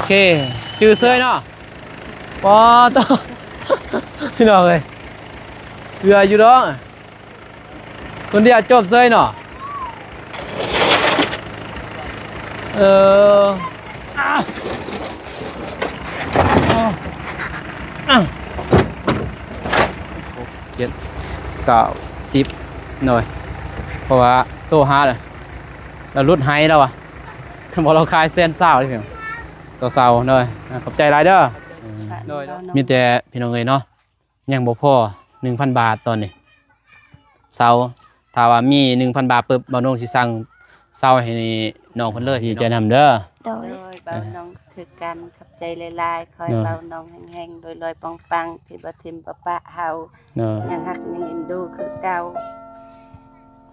เคจื้อเซยเนาะปอต่อพี่น้องเลยเสืออยู่ดอกคนเดียวจบเซยเนาะเจ็ดเก้าสิบหน่อยเพราะว่าโตหาเลยเราลุดไฮแล้วอ่ะบอกเราคลายเส้นเศร้าเลยพี่น้องตัวเศร้าหน่อยขอบใจหลายเด้อมีแต่พี่น้องเลยเนาะยังบ่พอ 1,000 บาทตอนนี้เศร้าถ้าว่ามี 1,000 บาทปุ๊บบ่าวน้องสิสั่งเศร้าให้น้องเพิ่นเลยดีใจนำเด้อโดยเบาน้องคือกันขับใจลายๆคอยเบาน้องแห้งๆโดยลอยปังๆที่บ่ทิมบ่ปะเฮายังฮักยังเอ็นดูคือเก่า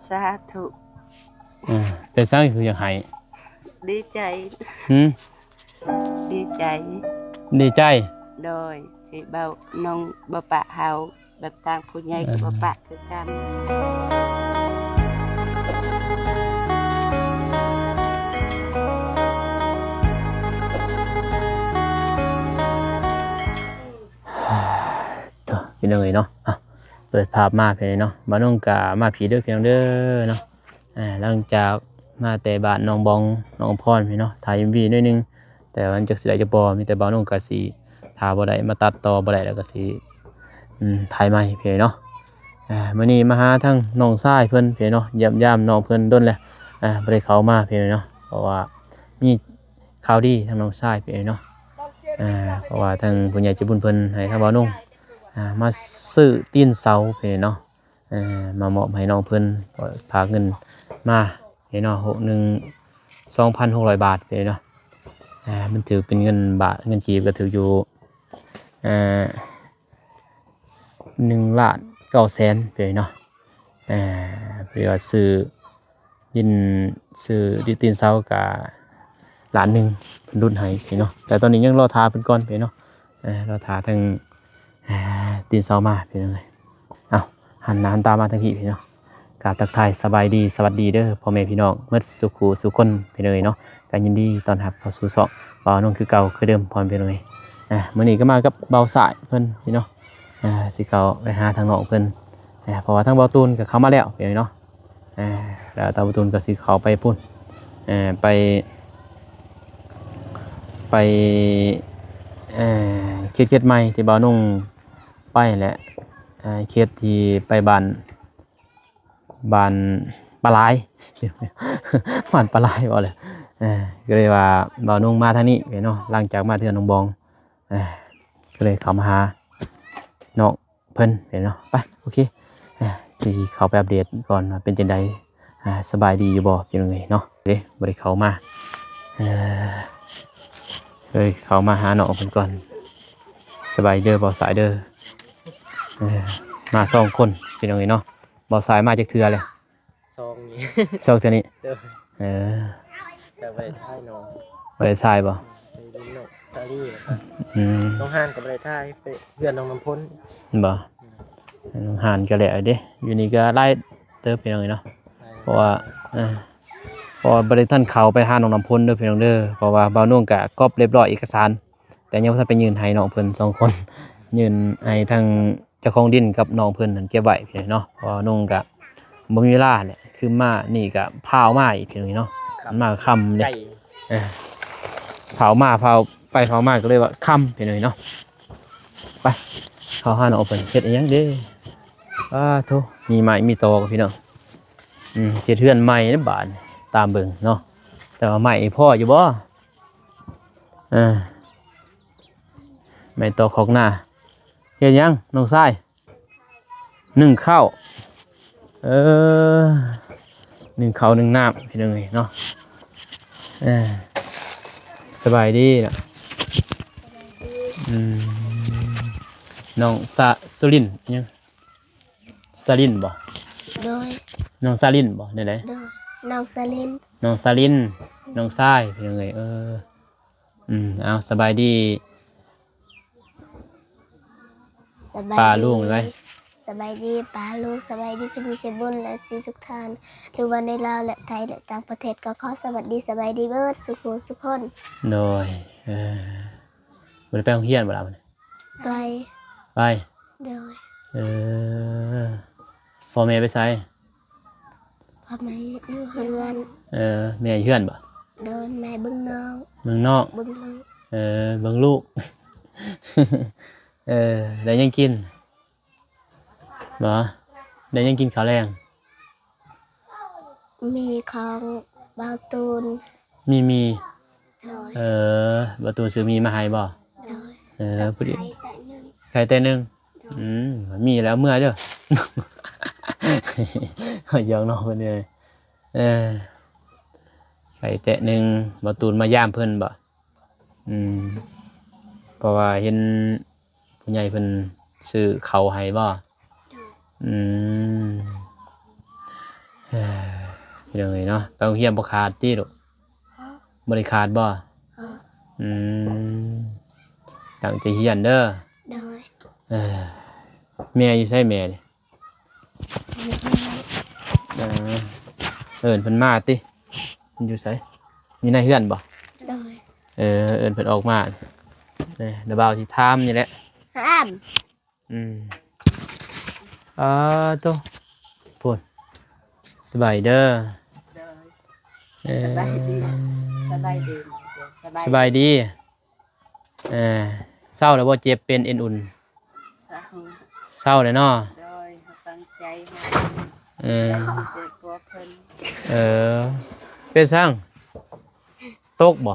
สาธุเป็นซั่นคืออยากให้ดีใจดีใจดีใจโดยที่เบาน้องบ่ปะเฮาแบบต่างผู้ใหญ่กับบ่ปะคือกันพี่น้องเนาะเปิดภาพมาเพียงเนาะบ้านน้องกามาผีเด้อเพียงเด้อเนาะหลังจากมาแต่บ้านน้องบองน้องพรพี่เนาะถ่าย MV นิดนึงแต่วันจากสิได้จะบ่มีแต่บ้านน้องกาสีถ่าบ่ได้มาตัดต่อบ่ได้แล้วก็สิถ่ายใหม่เพียงเนาะมื้อนี้มาหาทั้งน้องชายเพิ่นเพียงเนาะเยี่ยมยามน้องเพิ่นดนแล้วบ่ได้เข้ามาเพียงเนาะเพราะว่ามีข่าวดีทั้งน้องชายเพียงเนาะเพราะว่าทางผู้ใหญ่ใจบุญเพิ่นให้ทางบ้านน้องมาซื้อตีนเสาเพื่อนเนาะมามอบให้น้องเพื่อนพาเงินมาเพื่อนเนาะ2,600 บาทเพื่อนเนาะมันถือเป็นเงินบาทเงินกีบก็ถืออยู่1,900,000เพื่อนเนาะเพื่อซื้อดินตีนเสากับ1,000,000รุ่นให้เพื่อนเนาะแต่ตอนนี้ยังรอทาเพิ่นก่อนเพื่อนเนาะรอทาทั้งตีนเสามาพี่น้องเลยเอาหันหน้าตามาทางพี่พี่น้องกราบทักทายสบายดีสวัสดีเด้อพ่อแม่พี่น้องเมื่อสุขสุขคนพี่น้องเนาะการยินดีตอนรับเข้าสู่เสาะเบาน้องคือเก่าคือเดิมพรพี่น้องมื้อนี้ก็มากับเบาสายเพิ่นพี่น้องสิเก่าไปหาทางน้องเพิ่นเพราะว่าทางเบาตูนก็เข้ามาแล้วพี่น้องเนาะแล้วทางเบาตูนก็สิเข้าไปพุ่นไปเคสใหม่ที่เบาน้องไปแหละเคสที่ไปบ้านปลาไหลบ้านปลาไหลบ่เลยก็เลยว่าบ่าวนุ่งมาทางนี้เนาะหลังจากมาเทือนน้องบองก็เลยเข้ามาหาน้องเพิ่นเนาะไปโอเคสิเข้าไปอัปเดตก่อนว่าเป็นจังไดสบายดีอยู่บ่เป็นยังไงเนาะเด้บ่ได้เข้ามาเลยเข้ามาหาน้องเพิ่นก่อนสบายเด้อบ่สายเด้อมา2 คนเป็นยังไงเนาะบ่สายมาจากเทือเลย2นี้2เทือนี้แต่บ่ได้ถ่ายน้องบ่ได้ถ่ายบ่เป็นน้องซาลี่นะครับน้องห่านก็บ่ได้ถ่ายไปเพื่อนน้องน้ำพ้นบ่น้องห่านก็แหละเด้อยู่นี่ก็ไล่เติบเป็นยังไงเนาะเพราะว่าบ่ได้ท่านเข้าไปหาน้องน้ำพ้นเด้อพี่น้องเด้อเพราะว่าบ่าวนุ่งก็กรอบเรียบร้อยเอกสารแต่ยังบ่ทันไปยื่นให้น้องเพิ่น2 คนยื่นให้ทางเจ้าของดินกับน้องเพิ่นนั่นเก็บไว้พี่เนาะเพราะนุ่งก็บ่มีเวลาเนี่ยคือมานี่ก็พาวมาอีกพี่เนาะมาค่ำเนี่ยเผามาเผาไปเผามาก็เลยว่าค่ำพี่เนาะไปเขาหาน้องเพิ่นเฮ็ดอีหยังเด้โธ่มีไม้มีตอกับพี่น้องเฮ็ดเฮือนใหม่ในบ้านตามเบิ่งเนาะแต่ว่าไม้พออยู่บ่ไม้ตอของหน้าเฮ็ดหยังน้องชายนึ่งข้าวนึ่งข้าวนึ่งน้ำพี่น้องเนาะสบายดีนะน้องสุรินยังซาลินบ่โดยน้องซาลินบ่ได้น้องซาลินน้องซาลินน้องชายพี่น้องเอาสบายดีปลาลุงเลยส สบายดีป้าลูกสบายดีพี่เจบุญและจีทุกท่านหรือว่าในลาวและไทยและต่างประเทศก็ขอสวัสดีสบายดีเบิดสุขสุขคน โดยบ่ได้ไปโรงเรียนบ่ล่ะมัน ไป ไป โดย เออพ่อแม่ไปไส พ่อแม่อยู่เฮือน แม่อยู่เฮือนบ่ โดยแม่เบึงน้อง เมืองนอก เบึงลูก เบิ่งลูก ได้ยังกินบ่ได้ยังกินข้าวแรง มีของบาวตูน มี โดย บ่ตูนซื้อมีมาให้บ่ โดย ผู้ดี ไข่แต่หนึ่ง ไข่แต่หนึงมีแล้วเมื่อเด้อ หยอกน้องเพิ่นเด้อไข่แต่หนึงบ่ตูนมายามเพิ่นบ่เพราะว่าเห็นผู้ใหญ่เพิ่นซื้อข้าวให้บ่พี่น้องเอ้ยเนาะไปโรงเรียนบ่ขาดติลูกบ่ได้ขาดบ่ตั้งใจเรียนเด้อ โดย แม่อยู่ไสแม่นี่ มีเงิน เอิ้นเพิ่นมาติมันอยู่ไสมีในเฮือนบ่ โดย เอิ้นเพิ่นออกมานี่เดี๋ยวบ่าวสิถามนี่แหละ ห้าม โตพูดสบายเด้อ โดยสบายดีสบายดี สบายดีเศร้าแล้วบ่เจ็บเป็นเอ็นอุ่น สาว เศร้าแล้วเนาะ โดยตั้งใจให้ เออ เจ็บตัวเพิ่น เป็นซังตกบ่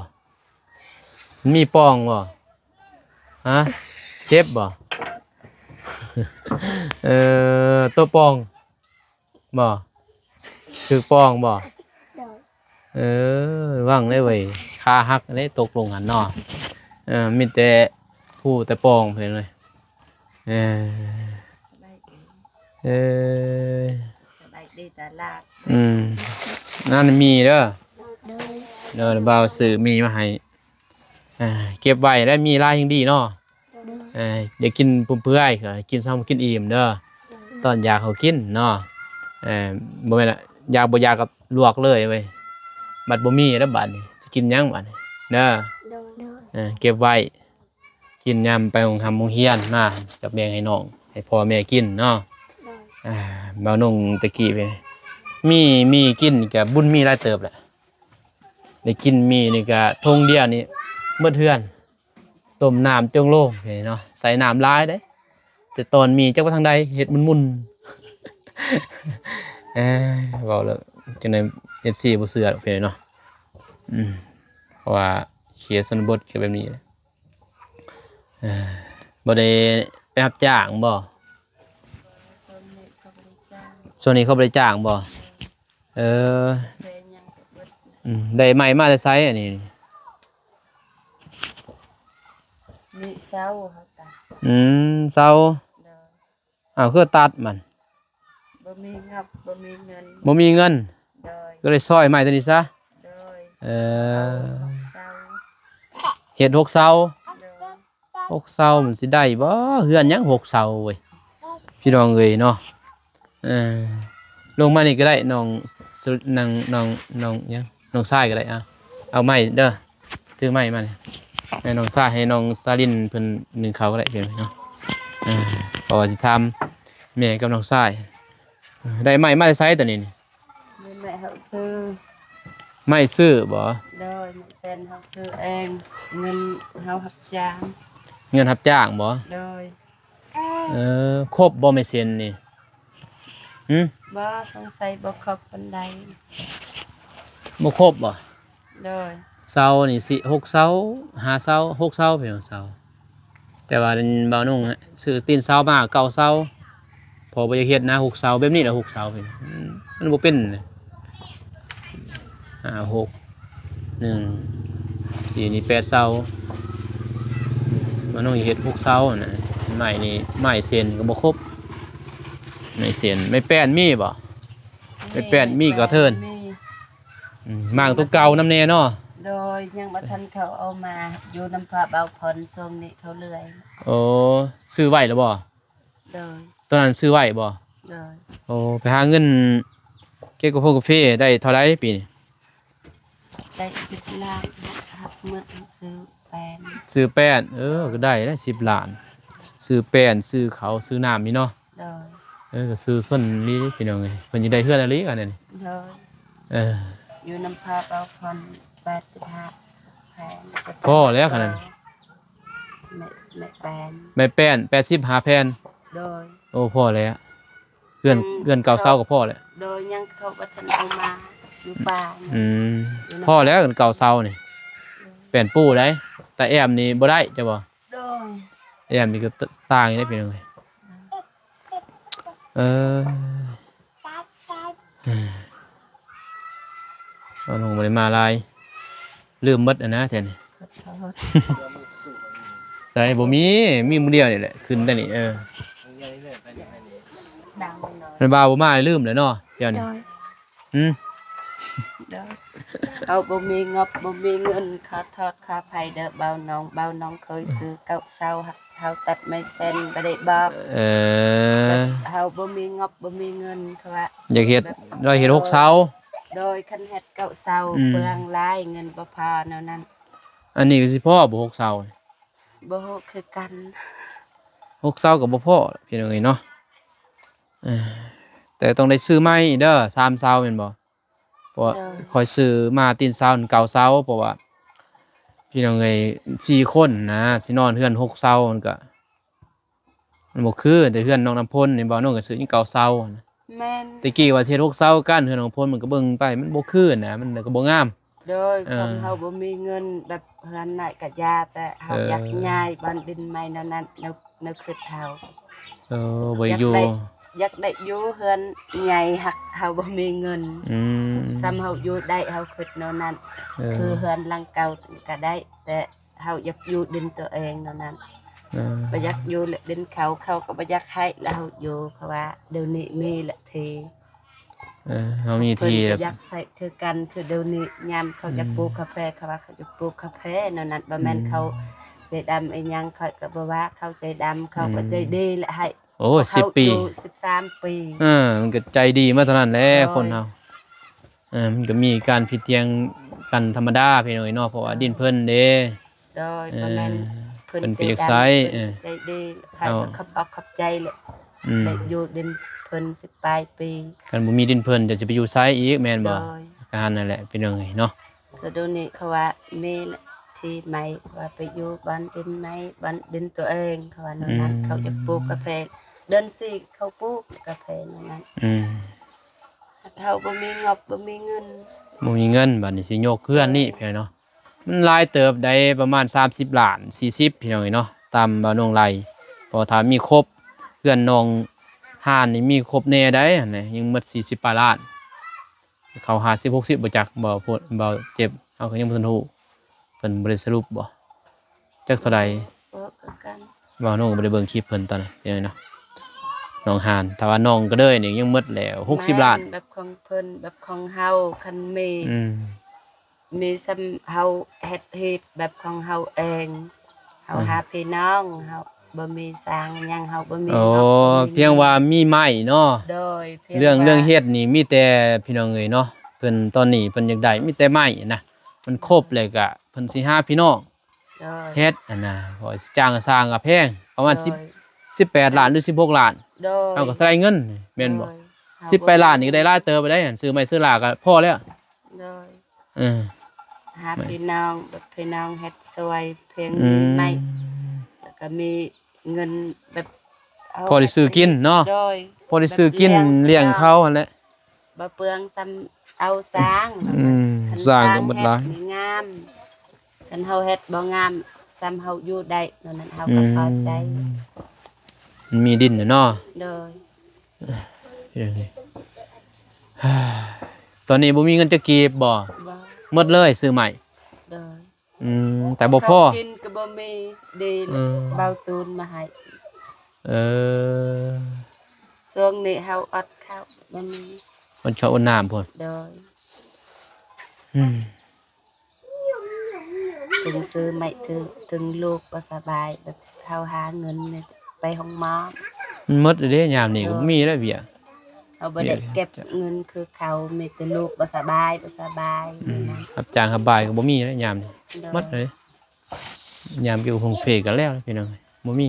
มีปองบ่ฮะเจ็บบ่ ตัวปองบ่คือปองบ่ โดย ว่างได้เว้ยขาหักได้ตกลงหันเนาะมีแต่ผู้แต่ปองเพิ่นเลยสบายดี เออ สบายดีตลาด นั่นมีเด้อ โดย เดี๋ยวบ่าวซื้อมีมาให้เก็บไว้ได้มีลายยังดีเนาะ โดย เดี๋ยวกินปุ่มเปื่อยก็กินซ้ำกินอิ่มเด้อตอนอยากเขากินเนาะบ่แม่นอยากบ่อยากก็ลวกเลยเว้ยบัดบ่มีแล้วบัดนี้สิกินหยังบัดนี้เด้อ โดย เก็บไว้กินยามไปโรงเรียนมากับแม่ให้น้องให้พ่อแม่กินเนาะ โดย บ่าวนุ่งตะกี้ไปมีกินก็บุญมีหลายเติบแหละได้กินมีนี่ก็ทงเดียวนี่เบิดเทื่อนต้มน้ำจงโลงเนาะใส่น้ำหลายเด้แต่ตอนมีจักว่าทางใดเฮ็ดมุนๆเว้าแล้วจังได๋ FC บ่เชื่อดอกเพิ่นเนาะเพราะว่าเขียนสนบทก็แบบนี้บ่ได้ไปรับจ้างบ่ ส่วนนี้เขาบริจาคส่วนนี้เขาบ่ได้จ้างบ่เพลงยังกับเบิด ได้ใหม่มาแต่ไสอันนี้ มีเศร้าเขาตา เซา โดย คือตัดมัน บ่มีงับบ่มีเงิน บ่มีเงิน โดย ก็เลยซอยไม้ตัวนี้ซะ โดย เออ เศร้า เฮ็ด6เซา โดย 6เซามันสิได้บ่เฮือนหยัง6เซาเว้ยพี่น้องเอ้ยเนาะลงมานี่ก็ได้น้องน้องหยังน้องชายก็ได้เอาไม้เด้อถือไม้มานี่ให้น้องชายให้น้องซาลินเพิ่นนึ่งข้าวก็ได้เพิ่นเนาะเพราะว่าสิทำแม่กับน้องชายได้ไม้มาได้ไสตัวนี้นี่ มีแม่เขาซื้อ ไม้ซื้อบ่ โดยมีแฟนเขาซื้อเองเงินเขาหักจ้าง เงินรับจ้างบ่ โดย ครบบ่ไม่เซ็นนี่หืม บ่สงสัยบ่ครบปานใด บ่ครบบ่ โดย เสานี่สิ6เสา5เสา6เสาพี่น้องเสาแต่ว่าบ่าวนุ่งซื้อตีนเสามา9เสาพอบ่อยากเฮ็ดนะ6เสาแบบนี้ล่ะ6เสาพี่มันบ่เป็นเลย5 6 1 4นี่8เสาบ่าวนุ่งอยากเฮ็ด6เสาน่ะไม้นี่ไม้เส้นก็บ่ครบไม้เส้นไม้แป้นมีบ่ ไปแป้นมีก็เทิน มี มางตัวเก่านำแน่เนาะ โดยยังบ่ทันเขาเอามาอยู่นำพระเบาพรทรงนี้เขาเลื่อย โอ้ซื้อไว้แล้วบ่ โดย ต ตัวนั้นซื้อไว้บ่ โดย โอ้ไปหาเงินเก็บกาแฟได้เท่าไรปีนี้ ได้10 ล้านหักเมื่อซื้อแปลน ซื้อแป้นก็ได้ได้10 ล้านซื้อแป้นซื้อเขาวซื้อน้ำนี่เนาะ โดย ก็ซื้อส้นนี้พี่น้องเอ้ยเพิ่นสิได้เฮือนอะไรกันนี่ โดย เออ อยู่น้ำพาเบาพร85แพน พอแล้วขนาดนั้น ไม่แปลน ไม่แป้น85แผ่น โดย โอ้พอแล้วเฮือนเก่าเซาก็พอแล้ว โดยยังเขาบัทันเอามาอยู่ป่านะ อืมพอแล้วเฮือนเก่าเซานี่แป้นปูได้แต่แอมนี่บ่ได้จ้ะบ่ โดย แอมนี่ก็ต่างอยู่ได้พี่น้องเอ้ยเออเอาลงบ่ได้มาหลายลืมหมดอะนะแท้นี่ ขอโทษ ใช่บ่มีมื้อเดียวนี่แหละขึ้นแต่นี่ดังหน่อย มันบ่าวบ่มาลืมเลยเนาะเดี๋ยว โด นี้ ย อืม โดยเอาบ่มีงบบ่มีเงินขอโทษขออภัยเด้อเบาน้องเคยซื้อเก่าเซาเฮาตัดไม่เซ็นบ่ได้บอก เฮาบ่มีงบบ่มีเงินเขาว่า อยากเฮ็ดเราเฮ็ด6เสา โดยคันเฮ็ดเก่าเซา อืม เปลืองหลายเงินบ่พอแนวนั้น อันนี้ก็สิพอบ่6เสา บ่ฮู้คือกัน 6เสาก็บ่พอพี่น้องเอ้ยเนาะเออแต่ต้องได้ซื้อใหม่เด้อ3เสาแม่นบ่เพราะว่าค่อยซื้อมาตีนเสาเก่าเสาเพราะว่าพี่น้องเอ้ย4คนนะสินอนเฮือน6เสามันก็มันบ่คือแต่เฮือนน้องน้ำพลนี่บ่น้องก็ซื้ออีเก่าเสานะ แม่น ตะกี้ว่าสิเฮ็ด6เสากันเฮือนน้องน้ำพลมันก็เบิ่งไปมันบ่คือนะมันก็บ่งาม โดย เออ คนเฮาบ่มีเงินแบบเฮือนน่ะกะยาแต่เฮา เออ อ อ ยากย้ายบ้านดินใหม่แนวนั้นแนวคิดเฮา บ่อยู่ อยากได้อยู่เฮือนใหญ่หักเฮาบ่มีเงิน อืม ซ้ำเฮาอยู่ได้เฮาคิดแนวนั้น เออ คือเฮือนหลังเก่าก็ได้ แต่เฮาอยากอยู่ดินตัวเองแนวนั้น เออ บ่อยากอยู่และดินเขาก็บ่อยากให้แล้วเฮาอยู่เพราะว่าเดี๋ยวนี้มีละที เฮามี เพิ่น ที่ ก็ แล้ว อยากใส่คือกันคือเดี๋ยวนี้ยามเขาอยากปลูกกาแฟเขาว่าเขาจะปลูกกาแฟแนวนั้นบ่แม่นเขาใจดำไอ้หยังเขาก็บ่ว่าเขาใจดำเขาก็ใจดีและให้ โอ้ เขา 10 ปี อยู่13 ปี มันก็ใจดีมาเท่านั้นแหละ โอ้ย คนเฮามันก็มีการผิดเตียงกันธรรมดาพี่น้อยเนาะเพราะว่าดินเพิ่นเด้ โดย เอ บ่แม่น อ เพิ่น เพิ่นไป ใจ อยาก ดำ ไส เพิ่นใจดีใคร เอา ก็ขับออกขับใจแหละ อืม ได้อยู่ดินเพิ่น10 ปลายปี คันบ่มีดินเพิ่นจะสิไปอยู่ไสอีกแม่น โด บ่ ย การนั่นแหละพี่น้องเอ้ยเนาะ คือเดี๋ยวนี้เขาว่ามีที่ใหม่ว่าไปอยู่บ้านดินไหมบ้านดินตัวเองเขาว่าแนวนั้นเขาจะปลูกกาแฟเดินสิเขาปลูกกาแฟนั่นนั้น อืม เขาบ่มีงบบ่มีเงิน บ่มีเงินบัดนี้สิยกเฮือนนี่พี่น้อยเนาะมันหลายเติบได้ประมาณ30ล้าน40พี่น้องเอ้ยเนาะตามบ้านน้องไร่เพอถ้ามีครบเฮือนน้องห่านนี่มีครบแน่ได้หั่นน่ะยังหมด40ปลายล้าน เขา50 60บ่จักบ่พูดบ่เจ็บเฮาก็ยังบ่ทันฮู้เพิ่นบ่ได้สรุปบ่จักเท่าใด บ่คือกัน บ่น้องก็บ่ได้เบิ่งคลิปเพิ่นตอนนั้นเดี๋ยวนี้เนาะน้องห่านถ้าว่าน้องก็เด้ยนี่ยังหมดแล้ว60ล้าน แม่แบบของเพิ่นแบบของเฮาคันมี อืม มีซ้ำเฮาเฮ็ดแบบของเฮาเองเฮาหาพี่น้องเฮาบ่มีสร้างหยังเฮาบ่มี โอ้ งบบ่มี เพียงว่ามีไม้เนาะ โดยพีย เรื่อง ว่า เรื่องเฮ็ดนี่มีแต่พี่น้องเอ้ยเนาะเพิ่นตอนนี้เพิ่นอยากได้มีแต่ไม้นะมันครบเลยก็เพิ่นสิหาพี่น้อง โดย เฮ็ดอันน่ะเพราะว่าจ้างก็สร้างก็แพงประมาณ โดย 18ล้านหรือ16ล้าน โดย เอาก็ใส่เงินแม่นบ่ โดยเฮา 18ล้านนี่ก็ได้หลายเติบไปได้หั่นซื้อไม้ซื้อหลากก็พอแล้ว โดย เออ หาพี่น้องแบบพี่น้องเฮ็ดสวยเพียง อืม ไม่แล้วก็มีเงินแบบเา พอได้ซื้อกินเนาะ โดย พอได้ซื้อกินเลี้ยงเขาหั่นแหละ บ่เปลืองซ้ำเอาสร้าง อืม คัน สร้างก็หมดหลาย เฮ็นี่งามคันเฮาเฮ็ดบ่งามซ้ำเฮาอยู่ได้นั่นนั้นเฮาก็พอใจ มันมีดินน่ะเนาะ โดย เดี๋ยวนี้ ตอนนี้บ่มีเงินจะกีบบ่ บ่ หมดเลยซื้อใหม่ โดย แต่บ่พอ เขากินก็บ่มีดี อืม เบาตูนมาให้ เออ ช่วงนี้เฮาอดข้าวบ่มี มันชอบเอาน้ำพุ่น โดย อืม ถึงซื้อไม่ถึงลูกบ่สบายแบบเฮาหาเงินเนี่ยไปห้องหมอ มันหมดเลยเด้ยามนี้ก็บ่มีแล้วเวียก เขาบ่ได้เก็บเงินคือเขามีแต่ลูกบ่สบายนะ รับจ้างรับบายก็บ่มีแล้วยามนี้หมดเลยยามอยู่คงเฟกันแล้วพี่น้องบ่มี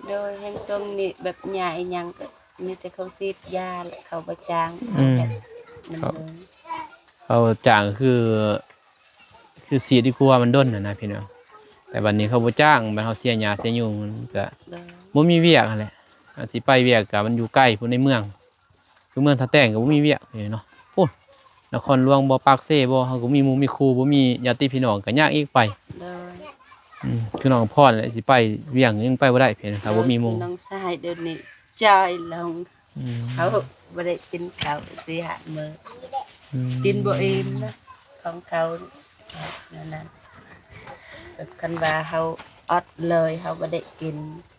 โดยแห่งช่วงนี้แบบใหญ่ยังก็มีแต่เขาซีดยาแล้วเขาบ่จ้าง อืม มันเลย เขาจ้างคือสีดดีกว่ามันด้นนะพี่น้องแต่บัดนี้เขาบ่จ้างมันเขาเสียหญ้าเสียยุงมันก็ โดย บ่มีเวียกนั่นแหละอาจสิไปเวียกก็มันอยู่ใกล้พุ่นในเมืองคือเมืองท่าแต้งก็บ่มีเวียกนี่เนาะโอ้นครหลวงบ่ปากเซ่บ่เฮาก็มีหมู่มีครูบ่มีญาติพี่น้องก็ยากอีกไป โดย คือน้องพรแหละสิไปเวียงยังไปบ่ได้เพิ่นถ้าบ่มีหมู่ น้องชายเดี๋ยวนี้จอยลง อืม เขาบ่ได้กินข้าวสิหามื้อ อืม กินบ่อิ่มนะของเขานั่นน่ะแบบคันว่าเฮาอดเลยเฮาบ่ได้กิน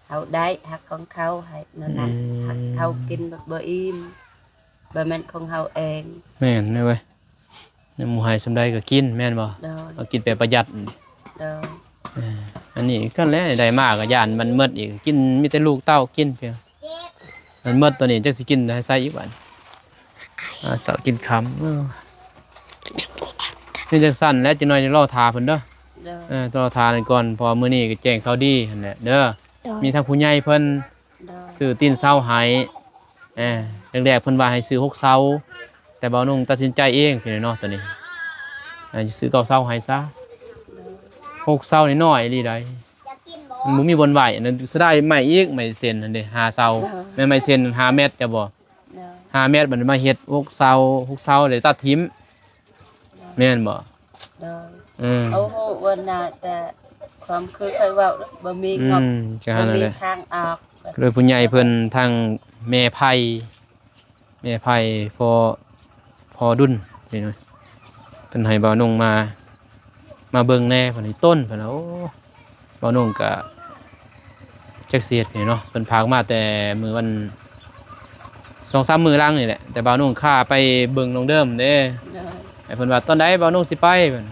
เฮาได้หักของเขาให้นั่นน่ะหักเขากินแบบบ่อิ่มบ่แม่นของเฮาเอง แม่นเด้อเว้ยในหมู่ให้สำใดก็กินแม่นบ่ โดย เอากินแบบประหยัด โดย อันนี้ก็แล้วได้มากก็ย่านมันหมดอีกกินมีแต่ลูกเต้ากินเพียงมันหมดตัวนี้จักสิกินให้ใส่อีกบัดเสากินคำนี่จังสั่นแล้วจะน้อยจะรอทาเพิ่นเด้อ โดย รอทากันก่อนพอมื้อนี้ก็แจ้งข่าวดีหั่นแหละเด้อ โดย มีทางผู้ใหญ่เพิ่น โดย ซื้อตีนเสาให้แรกๆเพิ่นว่าให้ซื้อ6เสาแต่บ่าวนุ่งตัดสินใจเองพี่น้องเนาะตัวนี้ซื้อ9เสาให้ซะ6เสานี่น้อยอีหลีได้มันบ่มีบนไหวอันนั้นสิได้ใหม่อีกใหม่เส้นนั่นเด้5เสาแม่นใหม่เส้น5เมตรจะบ่ โดย 5เมตรบัดนี้มาเฮ็ด6เสาเลยตัดทิ่มแม่นบ่ โดย อืม เอาโหวันน่ะแต่ความคือเคยเว้าบ่มีงบ จังหั่น บ่ นั่น มี แหละ ทางออก โดยผู้ใหญ่เพิ่นทางแม่ไผ่พอดุลนี่เนาะเพิ่นให้บ่าวนุ่งมาเบิ่งแน่เพิ่นให้ต้นเพิ่นว่าโอ้บ่าวนุ่งก็จักเสียดนี่เนาะเพิ่นพากมาแต่มื้อวัน 2-3 มื้อหลังนี่แหละแต่บ่าวนุ่งค่าไปเบิ่งน้องเดิมเด้ โดย ให้เพิ่นว่าตอนใดบ่าวนุ่งสิไปเพิ่น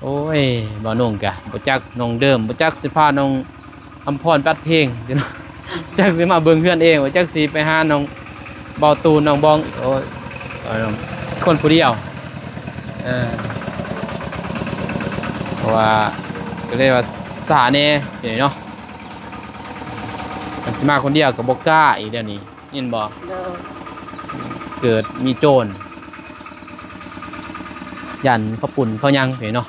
โอ้ยบ่าวนุ่งก็บ่จักน้องเดิมบ่จักสิพาน้องอำพรปัดเพลงเด้อเนาะ จักสิมาเบิ่งเฮือนเองว่าจักสิไปหาน้องเบาตูนน้องบองโอ้ยน้องคนผู้เดียวเพราะว่าก็เลยว่าสาแน่เนาะมันสิมาคนเดียวก็บ่กล้าอีกเดี๋ยวนี้ยินบ่ โดย เกิดมีโจรยันเขาปุ่นเขายังเนาะ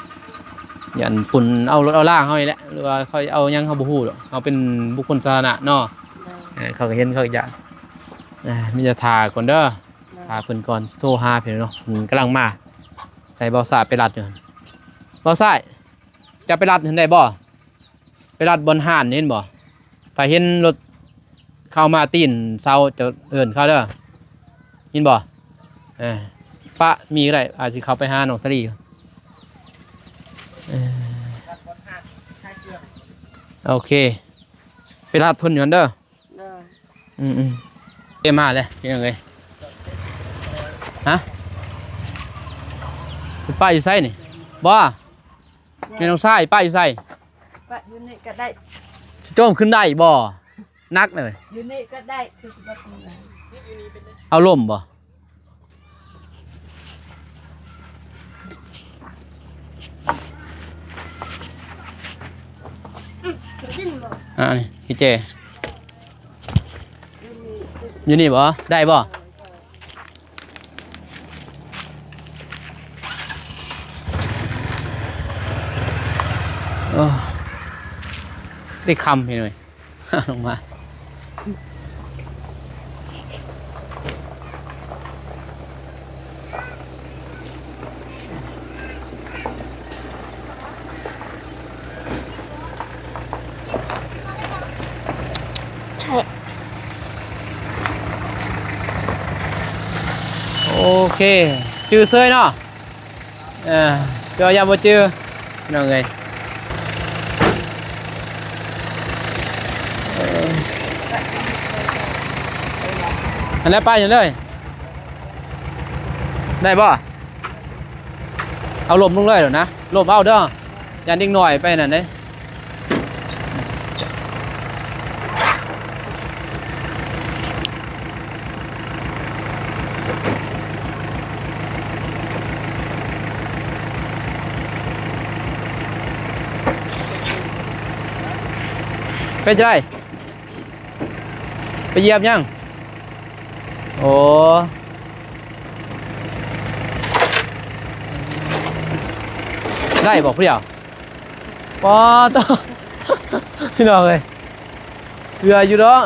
ยันปุ่นเอารถเอาล่างเฮานี่แหละหรือว่าเขาเอายังเฮาบ่ฮู้ดอกเฮาเป็นบุคคลสาธารณะเนาะ โดย เขาก็เห็นเขาก็อยากมีจะทาก่อนเด้อทาเพิ่นก่อนโทรหาเพิ่นเนาะเพิ่นกำลังมาใส่เบาสายไปรัดอยู่หั่นเบาสายจะไปรัดเห็นได้บ่ไปรัดบนห้านเห็นบ่ถ้าเห็นรถเข้ามาตีนเซาจะเอิ้นเขาเด้อเห็นบ่ปะมีก็ได้อาจสิเข้าไปหาน้องสลีโอเคไปรัดเพิ่นอยู่หั่นเด้อ โดย เอ็มมาเลยยังไงฮะป้าอยู่ไสนี่บ่แม่น้องชายป้าอยู่ไส ปะอยู่นี่ก็ได้ สิโจมขึ้นได้บ่นักเลย อยู่นี่ก็ได้คือบ่ทำงาน เอาล่มบ่นี่พี่เจอยู่นี่บ่ได้บ่ได้คำไปหน่อย ลงมาใช่ โอเคจื้อเซยเนาะเดี๋ยวยามบ่จื้อน้องเอ้ยอันนั้นไปอยู่เลยได้บ่เอาลมลงเลยเดี๋ยวนะลมเอาเด้อยันดิ้งหน่อยไปนั่นเด้ ไปจะได้ไปเหยียบยังโอ้ได้บอกพี่เดียวปอต่อพี่น้องเลยเสืออยู่ดอก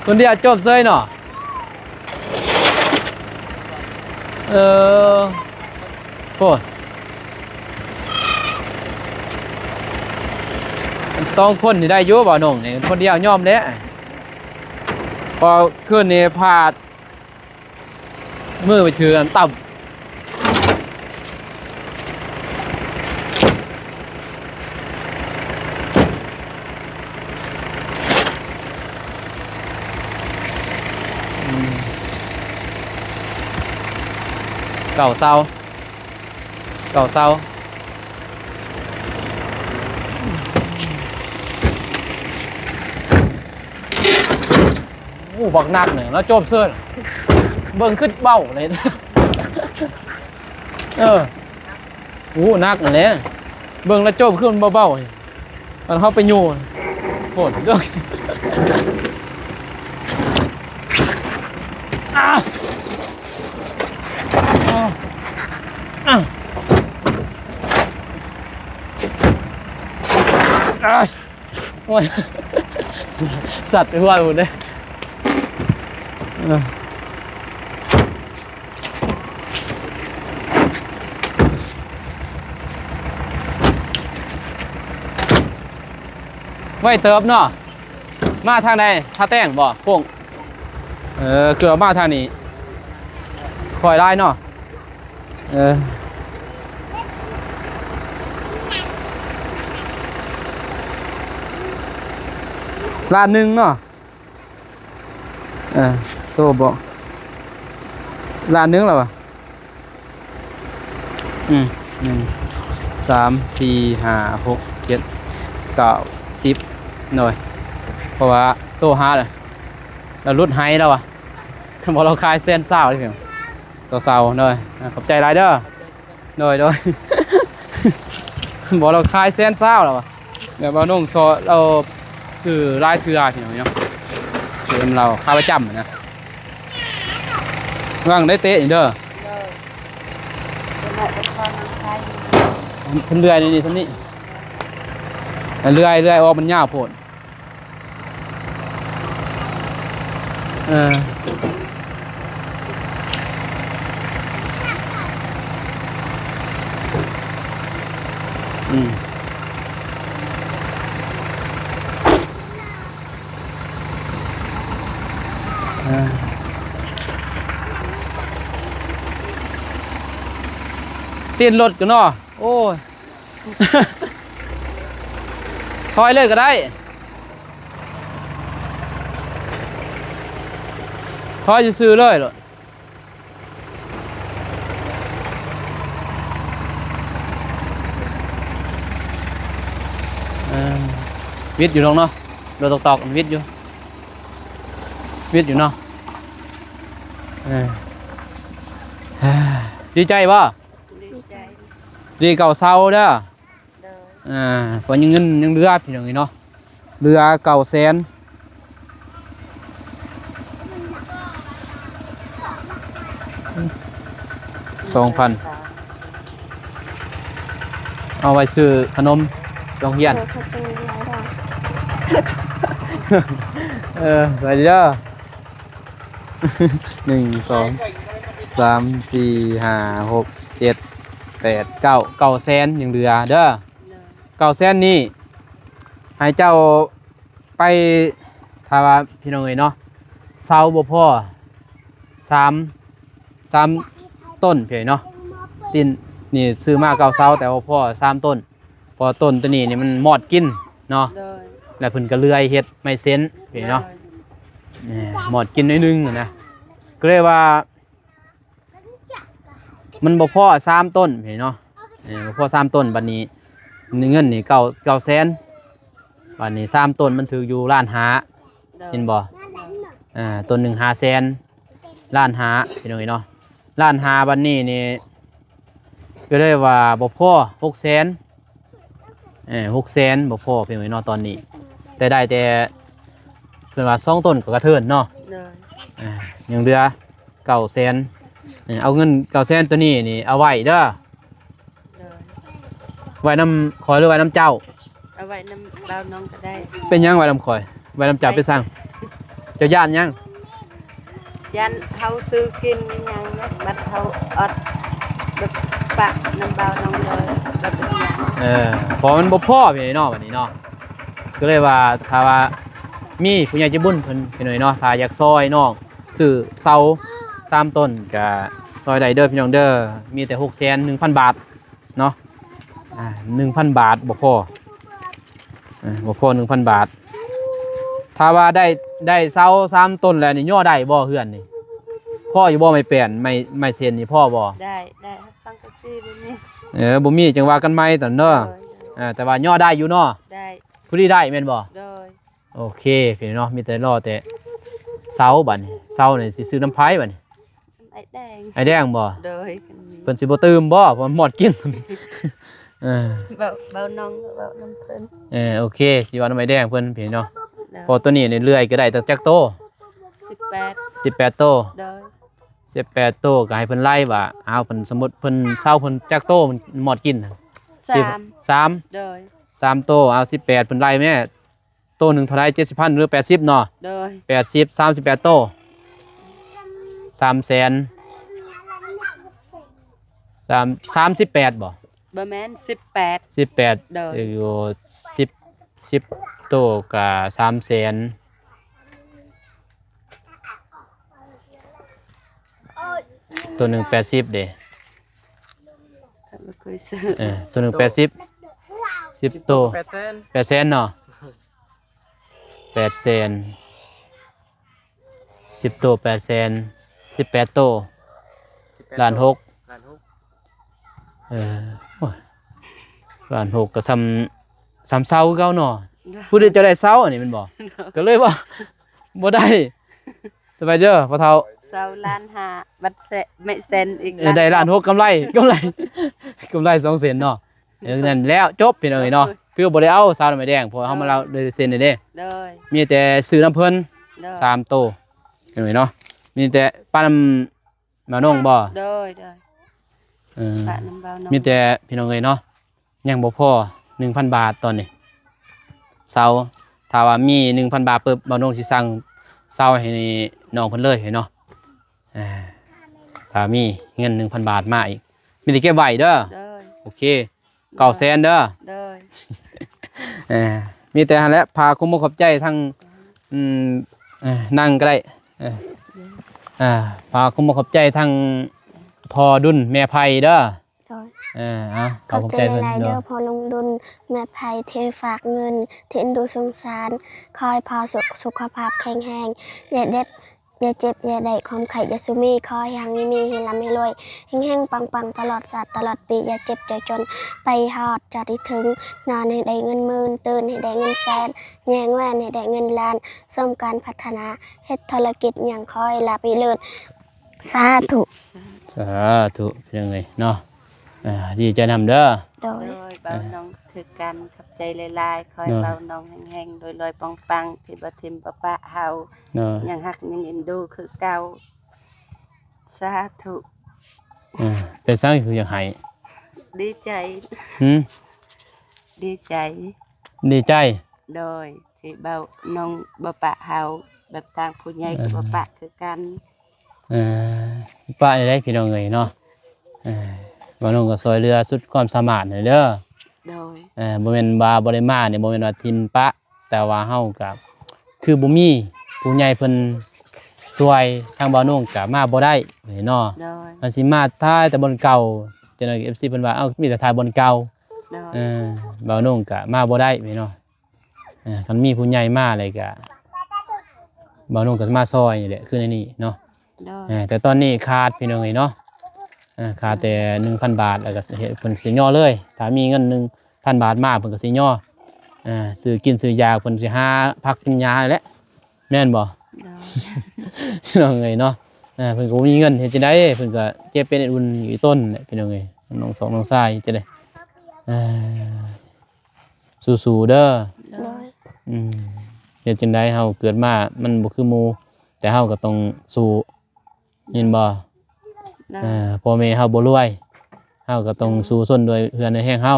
คนเดียวจบเลยเนาะโอ้สองคนนี่ได้อยุ่บ่หนุ่มนี่คนเดียวยอมแล้วพอขึ้นนี่พาดมือไปถือกันต่ำเก่าเศร้าโอ้บักหนักเนี่ยแล้วจบเสื้อเบิ่งขึ้นเบ้าเลยโอ้หนักนั่นแหละเบิ่งแล้วจบขึ้นเบ้าๆมันเข้าไปอยู่โหดเด้อโอ้ยสัตว์ไปว่าหมดเลยไว้เติบเนาะมาทางใดท่าแต้งบ่โป่งเกือบมาทางนี้คอยไล่เนาะล้านหนึ่งเนาะโตบอกล้านหนึ่งแล้ววะ1 2 3 4 5 6 7 9 10หน่อยเพราะว่าโตหาเลยเราลดไฮแล้ววะพอเราคลายเส้นเศร้าเลยเพียงตัวเศร้าหน่อยขอบใจไรเด้อหน่อยบอกเราคลายเส้นเศร้าแล้ววะเดี๋ยวเรานุ่งโซเราซื้อลายเทือที่ไหนเนาะซื้อเราข้าวประจำนะว่างได้เตะอีกเด้อเพิ่นเลื่อยนี่ซ้ำนี่เลื่อยออกมันยาวโพดตีนรถกันเนาะโอ้ย ถอยเลยก็ได้ถอยจะซื้อเลยเหรอวิทย์อยู่ตรงเนาะโดนตอกวิทย์อยู่เนาะดีใจป่ะดีเก่าเศร้าเด้อเพราะยังเงินยังเรือพี่น้องเนาะเรือเก่าแสน2,000เอาไว้ซื้อขนมโรงเรียนใส่เด้อ1 2 3 4 5 6 7 8 9 แสนยังเรือเด้อ9 แสนนี่ให้เจ้าไปถ้าว่าพี่น้องเนาะเสาบ่พอ3 ต้นพี่เนาะตินนี่ซื้อมา9 เสาแต่ว่าพอ3 ต้นพอต้นตัวนี้นี่มันมอดกินเนาะแล้วเพิ่นก็เลื่อยเฮ็ดไม่เส้นพี่เนาะหมอดกินนิดนึงนะก็เลยว่ามันบ่พอ3 ต้นเห็นเนาะบ่พอ3 ต้นบัดนี้เงินนี่9 แสนบัดนี้3 ต้นมันถืออยู่1.5 ล้านเห็นบ่ต้นหนึ่ง5 แสน1.5 ล้านพี่น้องเนาะ1.5 ล้านบัดนี้นี่ก็เลยว่าบ่พอ6 แสน6 แสนบ่พอพี่น้องเนาะตอนนี้ แต่ได้แต่เพิ่นว่า2ต้นก็กระเทินเนาะ โดย ยังเหลือ900,000เอาเงิน900,000ตัวนี้นี่เอาไว้เด้อ โดย ไว้นำขอยหรือไว้นำเจ้า เอาไว้น้ำเบาน้องก็ได้ เป็นหยังไว้นำขอยไว้นำเจ้าไปสั่งเจ้าย่านหยัง ยันเขาซื้อกินยังนะบัดเขาอดแบบปะน้ำเบาน้องเลยแบบเป็นยัง พอมันบ่พอพี่น้องบัดนี้เนาะก็เลยว่าถ้าว่ามีผู้ใหญ่ใจบุญเพิ่นพี่น้องเนาะถ้าอยากซอยน้องซื้อเสา3ต้นก็ซอยได้เด้อพี่น้องเด้อมีแต่601,000 บาทเนาะ1,000 บาทบ่พอบ่พอ 1,000 บาทถ้าว่าได้เสา3ต้นแล้วนี่ย่อได้บ่เฮือนนี่พ่ออยู่บ่ไม่เปลี่ยนไม่เซ็นนี่พ่อบ่ ได้สังกะสีแบบนี้ บ่มีจังว่ากันใหม่ตอนเด้อแต่ว่าย่อได้อยู่เนาะ ได้ ผู้ที่ได้แม่นบ่ โดย โอเคพี่น้องมีแต่รอแต่เสาบัดนี้เสานี่สิซื้อน้ำไผบัดนี้ ไอ้แดง ไอ้แดงบ่ โดย เพิ่นสิบ่ตื่มบ่เพราะมันหมดกิน เบาน้องเบาน้ำเพิ่น โอเคสิว่าน้ำไอ้แดงเพิ่นพี่น้อง โดย พอตัวนี้นี่เลื่อยก็ได้ตั้งจักโต 18 18โต โดย 18โตก็ให้เพิ่นไล่ว่าเอาเพิ่นสมมุติเพิ่นเซาเพิ่นจักโตมันหมดกินน่ะ 3 โดย 3โตเอา18เพิ่นไล่แม่โตหนึงเท่าไหร่70,000หรือ80เนาะ โดย 80 38โต300,000 38บ่ บ่แม่น18 18 โดย อยู่10โตกับ300,000ตัวหนึ่ง80เด้ บ่เคยซื้อ ตัวหนึ่ง80 10โต 800,000 800,000เนาะ800,000 10โต800,000 18โตล้านหก ล้านหก โอ้ยล้านหกก็ซ้ำเซาเก่าเนาะผู้ใดจะได้เซาอันนี้มันบอกก็เลยว่าบ่ได้สบายเด้อพ่อเฒ่า เซาล้านห้าบัดเซไม่เซนอีก ได้ล้านหกกำไร2เซนเนาะนั่นแล้วจบพี่น้องเอ้ยเนาะคือบ่ได้เอาสาวน้ำไม้แดงเพราะเฮามาเราได้เซ็นได้เด้ โดย มีแต่ซื้อน้ำเพิ่น โดย 3โตเห็นไหมเนาะมีแต่ป้าน้ำมาน้องบ่ โดยปะน้ำเบาน้อง มีแต่พี่น้องเอ้ยเนาะยังบ่พอ 1,000 บาทตอนนี้เสาถ้าว่ามี 1,000 บาทปึ๊บบ่น้องสิสั่งเสาให้น้องเพิ่นเลยเนาะถ้ามีเงิน 1,000 บาทมาอีกมีแต่เก็บไว้เด้อ โดย โอเค900,000เด้อ โดย มีแต่หั่นแหละพาคุ้มขอบใจทั้งนั่งก็ได้พาคุ้มขอบใจทั้งพอดุลแม่ไผ่เด้อ โดย เอา ขอบ ขอบ ใจ ใจเพิ่น หลายๆ เด้ เด้ อ อพอลงดุลแม่ภัยเทฝากเงินเทนดูสงสารคอยพอสุขภาพแข็งแรงอย่าเด็บอย่าเจ็บอย่าได้ความไข่อย่าสุมีคอยอย่างนี้มีให้ร่ำให้รวยแห้งๆปังๆตลอดศาสตร์ตลอดปีอย่าเจ็บใจจนไปฮอดจะได้ถึงนอนให้ได้เงินหมื่นตื่นให้ได้เงินแสนแยงแว่นให้ได้เงินล้านส้มการพัฒนาเฮ็ดธุรกิจอย่างคอยลาไปเลิศสาธุ สาธุเป็นยังไงเนาะดีใจนำเด้อ โดย โดยเบาน้องคือกันขับใจหลายๆคอย เนาะ เบาน้องแห้งๆโดยลอยปังๆที่บ่ทิมบ่ปะเฮา เนาะ ยังฮักยังเอ็นดูคือเก่าสาธุ เป็นสังคืออยากให้ ดีใจ หืม ดีใจ ดีใจ โดยที่เบาน้องบ่ปะเฮาแบบต่างผู้ใหญ่กับบ่ปะคือกัน ป้าได้พี่น้องเอ้ยเนาะบ่น้องก็ซอยเรือสุดความสามารถนั่นเด้อ โดย บ่แม่นว่าบ่ได้มาเนี่ยบ่แม่นว่าทิมปะแต่ว่าเฮาก็คือบ่มีผู้ใหญ่เพิ่นช่วยทางบ่าวน้องก็มาบ่ได้เนาะ โดย มันสิมาถ่ายแต่บนเก่าจังได๋ FC เพิ่นว่าเอ้ามีแต่ถ่ายบนเก่า โดย บ่าวน้องก็มาบ่ได้เนาะคันมีผู้ใหญ่มาอะไรก็บ่าวน้องก็มาซอยนี่แหละคือในนี้เนาะ โดย แต่ตอนนี้ขาดพี่น้องเอ้ยเนาะขาดแต่ 1,000 บาทแล้วก็เฮ็ดเพิ่นสิย่อเลยถ้ามีเงิน 1,000 บาทมาเพิ่นก็สิย่อซื้อกินซื้อยาเพิ่นสิหาพักกินยาแหละแม่นบ่ โดย พี่น้องเอ้ยเนาะเพิ่นก็บ่มีเงินเฮ็ดจังได๋เพิ่นก็เจ็บเป็นอุ่นอยู่ต้นแหละพี่น้องเอ้ยน้องสองน้องชายจังได๋สู้ๆเด้อ โด โด ย ย เฮ็ดจังได๋เฮาเกิดมามันบ่คือหมู่แต่เฮาก็ต้องสู้ยินบ่ โดย พ่อแม่เฮาบ่รวยเฮาก็ต้องสู้ซนด้วยเพื่อนในแห้งเฮา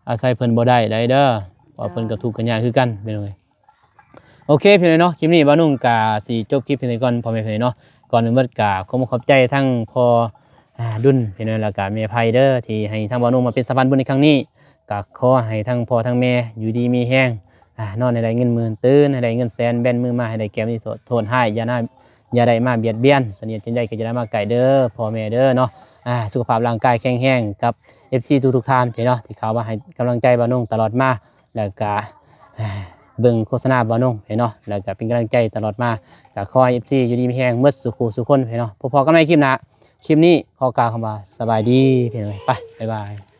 อาศัยเพิ่นบ่ได้เด้อเพราะเพิ่นก็ทุกข์กันยากคือกันเป็นไงโอเคพี่น้องเนาะคลิปนี้บ่าวนุ่งก็สิจบคลิปเพียงเท่านี้ก่อนพ่อแม่พี่น้องเนาะก่อนอื่นเบิดก็ขอขอบใจทั้งพ่อดุลพี่น้องแล้วก็แม่ไผเด้อที่ให้ทางบ่าวนุ่งมาเป็นสะพานบุญในครั้งนี้ก็ขอให้ทั้งพ่อทั้งแม่อยู่ดีมีแรงนอนให้ได้เงินหมื่นตื่นให้ได้เงินแสนแบนมือมาให้ได้แก้มที่โทษให้อย่าได้มาเบียดเบียนเสนียดจังได๋ก็จะได้มาไกลเด้อพ่อแม่เด้อเนาะสุขภาพร่างกายแข็งแรงกับ FC ทุกท่านพี่เนาะที่เข้ามาให้กำลังใจบ่าวนุ่งตลอดมาแล้วก็เบิ่งโฆษณาบ่าวนุ่งพี่เนาะแล้วก็เป็นกำลังใจตลอดมาก็ขอให้ FC อยู่ดีมีแรงหมดสุขสุขคนพี่เนาะพบกันใหม่คลิปหน้าคลิปนี้ขอกล่าวคำว่าสบายดีพี่น้องไปบ๊ายบาย